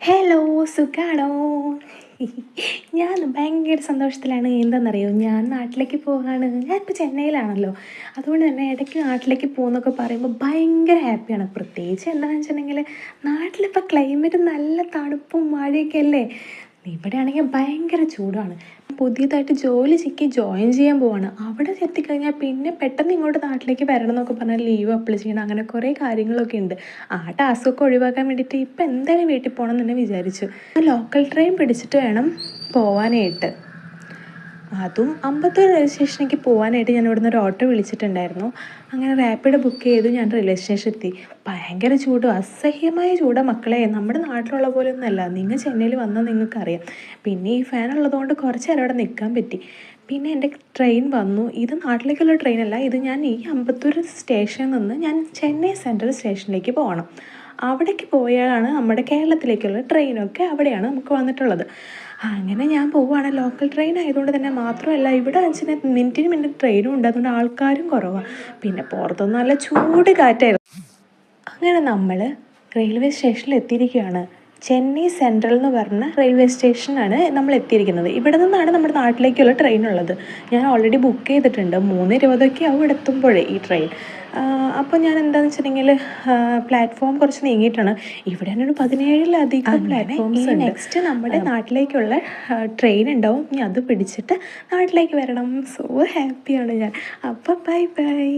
Hello, സുഖാണോ? ഞാൻ ഭയങ്കര സന്തോഷത്തിലാണ്. എന്താണെന്നറിയോ? ഞാൻ നാട്ടിലേക്ക് പോവാണ്. ഞാനിപ്പോൾ ചെന്നൈയിലാണല്ലോ. അതുകൊണ്ട് തന്നെ ഇടയ്ക്ക് നാട്ടിലേക്ക് പോകുന്നൊക്കെ പറയുമ്പോൾ ഭയങ്കര ഹാപ്പിയാണ്. പ്രത്യേകിച്ച് എന്താണെന്ന് വെച്ചിട്ടുണ്ടെങ്കിൽ നാട്ടിലിപ്പോൾ ക്ലൈമറ്റ് നല്ല തണുപ്പും മഴയൊക്കെ അല്ലേ. ഇവിടെയാണെങ്കിൽ ഭയങ്കര ചൂടാണ്. പുതിയതായിട്ട് ജോലി ചിക്കി ജോയിൻ ചെയ്യാൻ പോവാണ്. അവിടെ എത്തിക്കഴിഞ്ഞാൽ പിന്നെ പെട്ടെന്ന് ഇങ്ങോട്ട് നാട്ടിലേക്ക് വരണം എന്നൊക്കെ പറഞ്ഞാൽ ലീവ് അപ്ലൈ ചെയ്യണം. അങ്ങനെ കുറേ കാര്യങ്ങളൊക്കെ ഉണ്ട്. ആ ടാസ്ക്കൊക്കെ ഒഴിവാക്കാൻ വേണ്ടിയിട്ട് ഇപ്പം എന്തായാലും വീട്ടിൽ പോകണം എന്ന് തന്നെ വിചാരിച്ചു. ലോക്കൽ ട്രെയിൻ പിടിച്ചിട്ട് വേണം പോവാനായിട്ട്. അതും അമ്പത്തൂർ റെയിൽവേ സ്റ്റേഷനിലേക്ക് പോകാനായിട്ട് ഞാൻ ഇവിടുന്ന് ഒരു ഓട്ടോ വിളിച്ചിട്ടുണ്ടായിരുന്നു. അങ്ങനെ റാപ്പിഡ് ബുക്ക് ചെയ്തു. ഞാൻ റെയിൽവേ സ്റ്റേഷൻ എത്തി. ഭയങ്കര ചൂടും അസഹ്യമായ ചൂടാണ് മക്കളെ. നമ്മുടെ നാട്ടിലുള്ള പോലെ ഒന്നുമല്ല. നിങ്ങൾ ചെന്നൈയിൽ വന്നാൽ നിങ്ങൾക്കറിയാം. പിന്നെ ഈ ഫാൻ ഉള്ളതുകൊണ്ട് കുറച്ച് നേരം അവിടെ നിൽക്കാൻ പറ്റി. പിന്നെ എൻ്റെ ട്രെയിൻ വന്നു. ഇത് നാട്ടിലേക്കുള്ള ട്രെയിനല്ല. ഇത് ഞാൻ ഈ അമ്പത്തൂർ സ്റ്റേഷനിൽ നിന്ന് ഞാൻ ചെന്നൈ സെൻട്രൽ സ്റ്റേഷനിലേക്ക് പോകണം. അവിടേക്ക് പോയാലാണ് നമ്മുടെ കേരളത്തിലേക്കുള്ള ട്രെയിനൊക്കെ അവിടെയാണ് നമുക്ക് വന്നിട്ടുള്ളത്. അങ്ങനെ ഞാൻ പോവുകയാണ്. ലോക്കൽ ട്രെയിൻ ആയതുകൊണ്ട് തന്നെ മാത്രമല്ല, ഇവിടെ മിനിറ്റിന് മിനിറ്റ് ട്രെയിനും ഉണ്ട്. അതുകൊണ്ട് ആൾക്കാരും കുറവാണ്. പിന്നെ പുറത്തുനിന്ന് നല്ല ചൂട് കാറ്റായിരുന്നു. അങ്ങനെ നമ്മൾ റെയിൽവേ സ്റ്റേഷനിൽ എത്തിയിരിക്കുകയാണ്. ചെന്നൈ സെൻട്രൽ എന്ന് പറഞ്ഞ റെയിൽവേ സ്റ്റേഷനാണ് നമ്മൾ എത്തിയിരിക്കുന്നത്. ഇവിടെ നിന്നാണ് നമ്മുടെ നാട്ടിലേക്കുള്ള ട്രെയിൻ ഉള്ളത്. ഞാൻ ഓൾറെഡി ബുക്ക് ചെയ്തിട്ടുണ്ട്. 3:20 ആവും ഇവിടെ എത്തുമ്പോഴേ ഈ ട്രെയിൻ. അപ്പോൾ ഞാൻ എന്താണെന്ന് വെച്ചിട്ടുണ്ടെങ്കിൽ പ്ലാറ്റ്ഫോം കുറച്ച് നീങ്ങിയിട്ടാണ്. ഇവിടെ തന്നെ ഒരു 17-ലധികം പ്ലാറ്റ്ഫോംസ് ഉണ്ട്. നെക്സ്റ്റ് നമ്മുടെ നാട്ടിലേക്കുള്ള ട്രെയിൻ ഉണ്ടാവും. ഇനി അത് പിടിച്ചിട്ട് നാട്ടിലേക്ക് വരണം. സോ ഹാപ്പിയാണ് ഞാൻ. അപ്പോൾ ബൈ ബൈ.